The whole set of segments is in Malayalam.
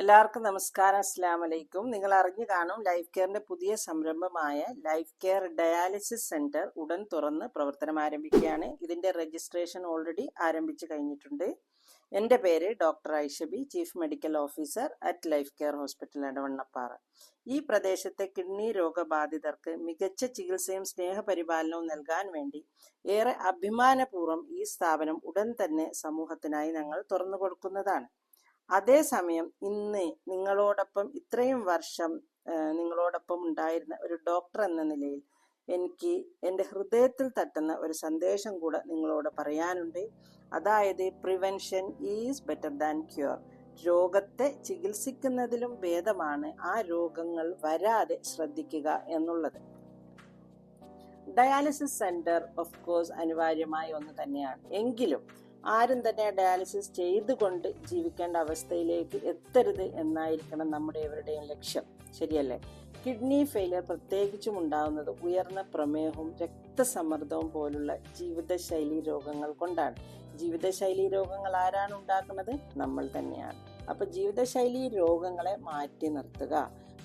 എല്ലാവർക്കും നമസ്കാരം. അസ്സലാമു അലൈക്കും. നിങ്ങൾ അറിഞ്ഞു കാണും, ലൈഫ് കെയറിന്റെ പുതിയ സംരംഭമായ ലൈഫ് കെയർ ഡയാലിസിസ് സെന്റർ ഉടൻ തുറന്ന് പ്രവർത്തനം ആരംഭിക്കുകയാണ്. ഇതിന്റെ രജിസ്ട്രേഷൻ ഓൾറെഡി ആരംഭിച്ചു കഴിഞ്ഞിട്ടുണ്ട്. എൻ്റെ പേര് doctor Aishabi, chief medical officer at life care hospital Edavannappara. ഈ പ്രദേശത്തെ കിഡ്നി രോഗബാധിതർക്ക് മികച്ച ചികിത്സയും സ്നേഹപരിപാലനവും നൽകാൻ വേണ്ടി ഏറെ അഭിമാനപൂർവ്വം ഈ സ്ഥാപനം ഉടൻ തന്നെ സമൂഹത്തിനായി ഞങ്ങൾ തുറന്നു കൊടുക്കുന്നതാണ്. അതേസമയം ഇന്ന് നിങ്ങളോടൊപ്പം ഇത്രയും വർഷം നിങ്ങളോടൊപ്പം ഉണ്ടായിരുന്ന ഒരു ഡോക്ടർ എന്ന നിലയിൽ എനിക്ക് എൻ്റെ ഹൃദയത്തിൽ തട്ടുന്ന ഒരു സന്ദേശം കൂടെ നിങ്ങളോട് പറയാനുണ്ട്. അതായത് prevention is better than cure. രോഗത്തെ ചികിത്സിക്കുന്നതിലും ഭേദമാണ് ആ രോഗങ്ങൾ വരാതെ ശ്രദ്ധിക്കുക എന്നുള്ളത്. ഡയാലിസിസ് സെന്റർ ഓഫ് കോഴ്സ് അനിവാര്യമായ ഒന്ന് തന്നെയാണ്. എങ്കിലും ആരും തന്നെ ഡയാലിസിസ് ചെയ്തുകൊണ്ട് ജീവിക്കേണ്ട അവസ്ഥയിലേക്ക് എത്തരുത് എന്നായിരിക്കണം നമ്മുടെ എവരുടെയും ലക്ഷ്യം. ശരിയല്ലേ? കിഡ്നി ഫെയിലിയർ പ്രത്യേകിച്ചും ഉണ്ടാകുന്നത് ഉയർന്ന പ്രമേഹവും രക്തസമ്മർദ്ദവും പോലുള്ള ജീവിതശൈലി രോഗങ്ങൾ കൊണ്ടാണ്. ജീവിതശൈലി രോഗങ്ങൾ ആരാണ് ഉണ്ടാക്കുന്നത്? നമ്മൾ തന്നെയാണ്. അപ്പൊ ജീവിതശൈലി രോഗങ്ങളെ മാറ്റി നിർത്തുക.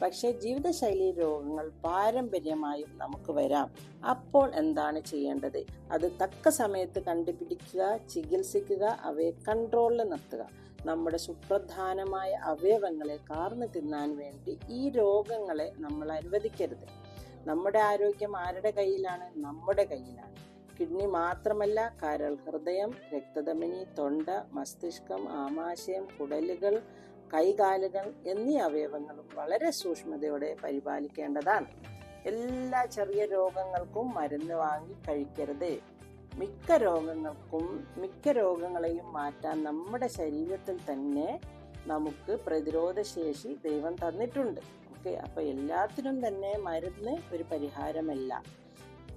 പക്ഷേ ജീവിതശൈലി രോഗങ്ങൾ പാരമ്പര്യമായും നമുക്ക് വരാം. അപ്പോൾ എന്താണ് ചെയ്യേണ്ടത്? അത് തക്ക സമയത്ത് കണ്ടുപിടിക്കുക, ചികിത്സിക്കുക, അവയെ കൺട്രോളിൽ നിർത്തുക. നമ്മുടെ സുപ്രധാനമായ അവയവങ്ങളെ കാർന്നു തിന്നാൻ വേണ്ടി ഈ രോഗങ്ങളെ നമ്മൾ അനുവദിക്കരുത്. നമ്മുടെ ആരോഗ്യം ആരുടെ കയ്യിലാണ്? നമ്മുടെ കയ്യിലാണ്. കിഡ്നി മാത്രമല്ല, കരൾ, ഹൃദയം, രക്തധമനി, തൊണ്ട, മസ്തിഷ്കം, ആമാശയം, കുടലുകൾ, കൈകാലുകൾ എന്നീ അവയവങ്ങളും വളരെ സൂക്ഷ്മതയോടെ പരിപാലിക്കേണ്ടതാണ്. എല്ലാ ചെറിയ രോഗങ്ങൾക്കും മരുന്ന് വാങ്ങി കഴിക്കരുത്. മിക്ക രോഗങ്ങളെയും മാറ്റാൻ നമ്മുടെ ശരീരത്തിൽ തന്നെ നമുക്ക് പ്രതിരോധ ശേഷി ദൈവം തന്നിട്ടുണ്ട്. ഓക്കെ, അപ്പൊ എല്ലാത്തിനും തന്നെ മരുന്ന് ഒരു പരിഹാരമല്ല.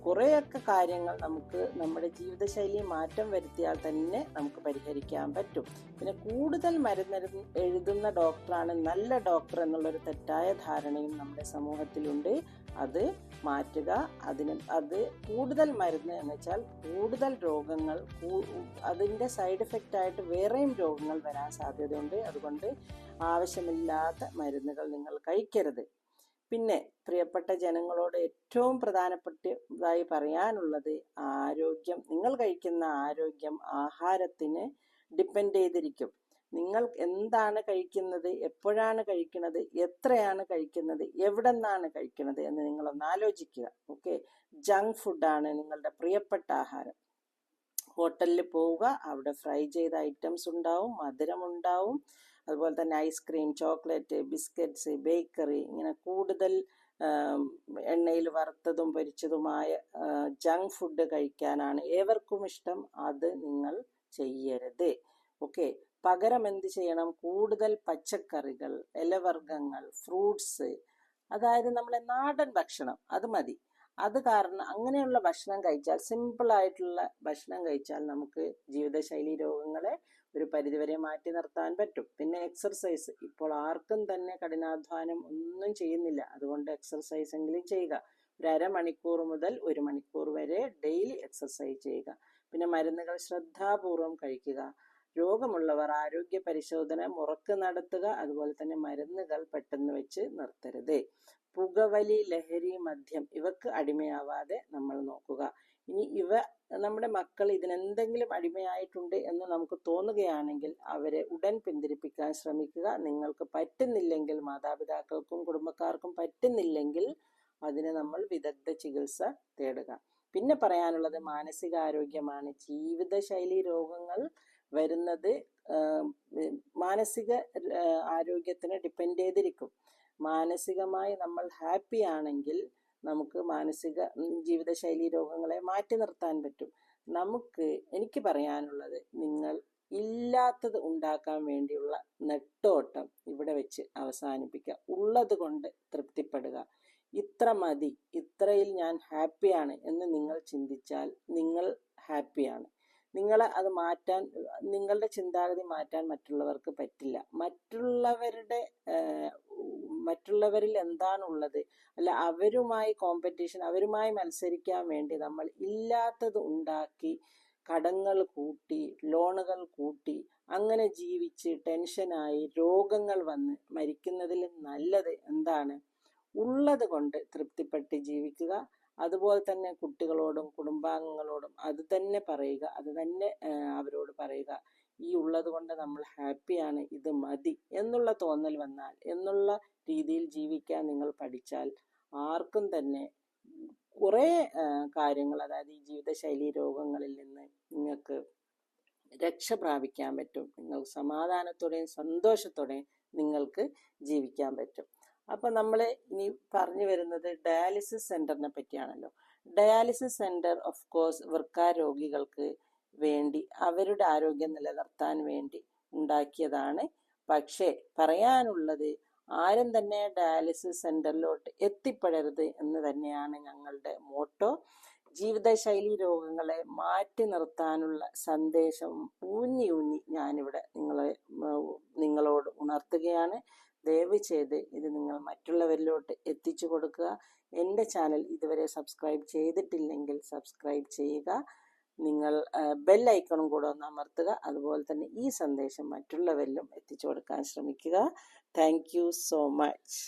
കുറേയൊക്കെ കാര്യങ്ങൾ നമുക്ക് നമ്മുടെ ജീവിതശൈലി മാറ്റം വരുത്തിയാൽ തന്നെ നമുക്ക് പരിഹരിക്കാൻ പറ്റും. പിന്നെ കൂടുതൽ മരുന്ന് എഴുതുന്ന ഡോക്ടറാണ് നല്ല ഡോക്ടർ എന്നുള്ളൊരു തെറ്റായ ധാരണയും നമ്മുടെ സമൂഹത്തിലുണ്ട്. അത് മാറ്റുക. അത് കൂടുതൽ മരുന്ന് എന്ന് വെച്ചാൽ കൂടുതൽ രോഗങ്ങൾ, അതിൻ്റെ സൈഡ് എഫക്റ്റ് ആയിട്ട് വേറെയും രോഗങ്ങൾ വരാൻ സാധ്യതയുണ്ട്. അതുകൊണ്ട് ആവശ്യമില്ലാത്ത മരുന്നുകൾ നിങ്ങൾ കഴിക്കരുത്. പിന്നെ പ്രിയപ്പെട്ട ജനങ്ങളോട് ഏറ്റവും പ്രധാനപ്പെട്ടതായി പറയാനുള്ളത്, ആരോഗ്യം, നിങ്ങൾ കഴിക്കുന്ന ആരോഗ്യം ആഹാരത്തിന് ഡിപ്പെൻഡ് ചെയ്തിരിക്കും. നിങ്ങൾ എന്താണ് കഴിക്കുന്നത്, എപ്പോഴാണ് കഴിക്കുന്നത്, എത്രയാണ് കഴിക്കുന്നത്, എവിടെ നിന്നാണ് കഴിക്കുന്നത് എന്ന് നിങ്ങളൊന്ന് ആലോചിക്കുക. ഓക്കെ, ജങ്ക് ഫുഡാണ് നിങ്ങളുടെ പ്രിയപ്പെട്ട ആഹാരം. ഹോട്ടലിൽ പോവുക, അവിടെ ഫ്രൈ ചെയ്ത ഐറ്റംസ് ഉണ്ടാവും, മധുരം ഉണ്ടാവും, അതുപോലെ തന്നെ ഐസ്ക്രീം, ചോക്ലേറ്റ്, ബിസ്ക്കറ്റ്സ്, ബേക്കറി, ഇങ്ങനെ കൂടുതൽ എണ്ണയിൽ വറുത്തതും പൊരിച്ചതുമായ ജങ്ക് ഫുഡ് കഴിക്കാനാണ് ഏവർക്കും ഇഷ്ടം. അത് നിങ്ങൾ ചെയ്യരുത്. ഓക്കെ, പകരം എന്ത് ചെയ്യണം? കൂടുതൽ പച്ചക്കറികൾ, ഇലവർഗ്ഗങ്ങൾ, ഫ്രൂട്ട്സ്, അതായത് നമ്മളെ നാടൻ ഭക്ഷണം, അത് മതി. അത് കാരണം അങ്ങനെയുള്ള ഭക്ഷണം കഴിച്ചാൽ, സിമ്പിൾ ആയിട്ടുള്ള ഭക്ഷണം കഴിച്ചാൽ നമുക്ക് ജീവിതശൈലി രോഗങ്ങളെ ഒരു പരിധിവരെ മാറ്റി നിർത്താൻ പറ്റും. പിന്നെ എക്സർസൈസ്. ഇപ്പോൾ ആർക്കും തന്നെ കഠിനാധ്വാനം ഒന്നും ചെയ്യുന്നില്ല. അതുകൊണ്ട് എക്സർസൈസ് എങ്കിലും ചെയ്യുക. ഒരു അരമണിക്കൂർ മുതൽ 1 മണിക്കൂർ വരെ ഡെയിലി എക്സർസൈസ് ചെയ്യുക. പിന്നെ മരുന്നുകൾ ശ്രദ്ധാപൂർവം കഴിക്കുക. രോഗമുള്ളവർ ആരോഗ്യ പരിശോധന മുറക്ക് നടത്തുക. അതുപോലെ തന്നെ മരുന്നുകൾ പെട്ടെന്ന് വെച്ച് നിർത്തരുത്. പുകവലി, ലഹരി, മദ്യം ഇവക്ക് അടിമയാവാതെ നമ്മൾ നോക്കുക. ഇനി നമ്മുടെ മക്കൾ ഇതിനെന്തെങ്കിലും അടിമയായിട്ടുണ്ട് എന്ന് നമുക്ക് തോന്നുകയാണെങ്കിൽ അവരെ ഉടൻ പിന്തിരിപ്പിക്കാൻ ശ്രമിക്കുക. നിങ്ങൾക്ക് പറ്റുന്നില്ലെങ്കിൽ, മാതാപിതാക്കൾക്കും കുടുംബക്കാർക്കും പറ്റുന്നില്ലെങ്കിൽ അതിന് നമ്മൾ വിദഗ്ധ ചികിത്സ തേടുക. പിന്നെ പറയാനുള്ളത് മാനസികാരോഗ്യമാണ്. ജീവിതശൈലി രോഗങ്ങൾ വരുന്നത് മാനസിക ആരോഗ്യത്തിന് ഡിപ്പെൻഡ് ചെയ്തിരിക്കും. മാനസികമായി നമ്മൾ ഹാപ്പി ആണെങ്കിൽ നമുക്ക് ജീവിതശൈലി രോഗങ്ങളെ മാറ്റി നിർത്താൻ പറ്റും. എനിക്ക് പറയാനുള്ളത്, നിങ്ങൾ ഇല്ലാത്തത് ഉണ്ടാക്കാൻ വേണ്ടിയുള്ള നെട്ടോട്ടം ഇവിടെ വെച്ച് അവസാനിപ്പിക്കുക. ഉള്ളത് കൊണ്ട് തൃപ്തിപ്പെടുക. ഇത്ര മതി, ഇത്രയിൽ ഞാൻ ഹാപ്പിയാണ് എന്ന് നിങ്ങൾ ചിന്തിച്ചാൽ നിങ്ങൾ ഹാപ്പിയാണ്. നിങ്ങളുടെ ചിന്താഗതി മാറ്റാൻ മറ്റുള്ളവർക്ക് പറ്റില്ല. മറ്റുള്ളവരിൽ എന്താണുള്ളത്, അല്ല അവരുമായി കോമ്പറ്റീഷൻ, അവരുമായി മത്സരിക്കാൻ വേണ്ടി നമ്മൾ ഇല്ലാത്തത് ഉണ്ടാക്കി കടങ്ങൾ കൂട്ടി, ലോണുകൾ കൂട്ടി, അങ്ങനെ ജീവിച്ച് ടെൻഷനായി രോഗങ്ങൾ വന്ന് മരിക്കുന്നതിലും നല്ലത് എന്താണ്? ഉള്ളത് കൊണ്ട് തൃപ്തിപ്പെട്ട് ജീവിക്കുക. അതുപോലെ തന്നെ കുട്ടികളോടും കുടുംബാംഗങ്ങളോടും അത് തന്നെ പറയുക, അത് തന്നെ അവരോട് പറയുക. ഈ ഉള്ളത് കൊണ്ട് നമ്മൾ ഹാപ്പിയാണ്, ഇത് മതി എന്നുള്ള തോന്നൽ വന്നാൽ, എന്നുള്ള രീതിയിൽ ജീവിക്കാൻ നിങ്ങൾ പഠിച്ചാൽ ആർക്കും തന്നെ കുറേ കാര്യങ്ങൾ, അതായത് ഈ ജീവിതശൈലി രോഗങ്ങളിൽ നിന്ന് നിങ്ങൾക്ക് രക്ഷ പ്രാപിക്കാൻ പറ്റും. നിങ്ങൾ സമാധാനത്തോടെയും സന്തോഷത്തോടെയും നിങ്ങൾക്ക് ജീവിക്കാൻ പറ്റും. അപ്പം നമ്മൾ ഇനി പറഞ്ഞു വരുന്നത് ഡയാലിസിസ് സെന്ററിനെ പറ്റിയാണല്ലോ. ഡയാലിസിസ് സെന്റർ ഓഫ് കോഴ്സ് വൃക്കാരോഗികൾക്ക് വേണ്ടി, അവരുടെ ആരോഗ്യം നിലനിർത്താൻ വേണ്ടി ഉണ്ടാക്കിയതാണ്. പക്ഷേ പറയാനുള്ളത്, ആരും തന്നെ ഡയാലിസിസ് സെന്ററിലോട്ട് എത്തിപ്പെടരുത് എന്ന് തന്നെയാണ് ഞങ്ങളുടെ മോട്ടോ. ജീവിതശൈലി രോഗങ്ങളെ മാറ്റി നിർത്താനുള്ള സന്ദേശം ഊന്നി ഞാനിവിടെ നിങ്ങളോട് ഉണർത്തുകയാണ്. ദയവ് ചെയ്ത് ഇത് നിങ്ങൾ മറ്റുള്ളവരിലോട്ട് എത്തിച്ചു കൊടുക്കുക. എൻ്റെ ചാനൽ ഇതുവരെ സബ്സ്ക്രൈബ് ചെയ്തിട്ടില്ലെങ്കിൽ സബ്സ്ക്രൈബ് ചെയ്യുക. നിങ്ങൾ ബെൽ ഐക്കണും കൂടെ ഒന്ന് അമർത്തുക. അതുപോലെ തന്നെ ഈ സന്ദേശം മറ്റുള്ളവരിലും എത്തിച്ചു കൊടുക്കാൻ ശ്രമിക്കുക. Thank you so much.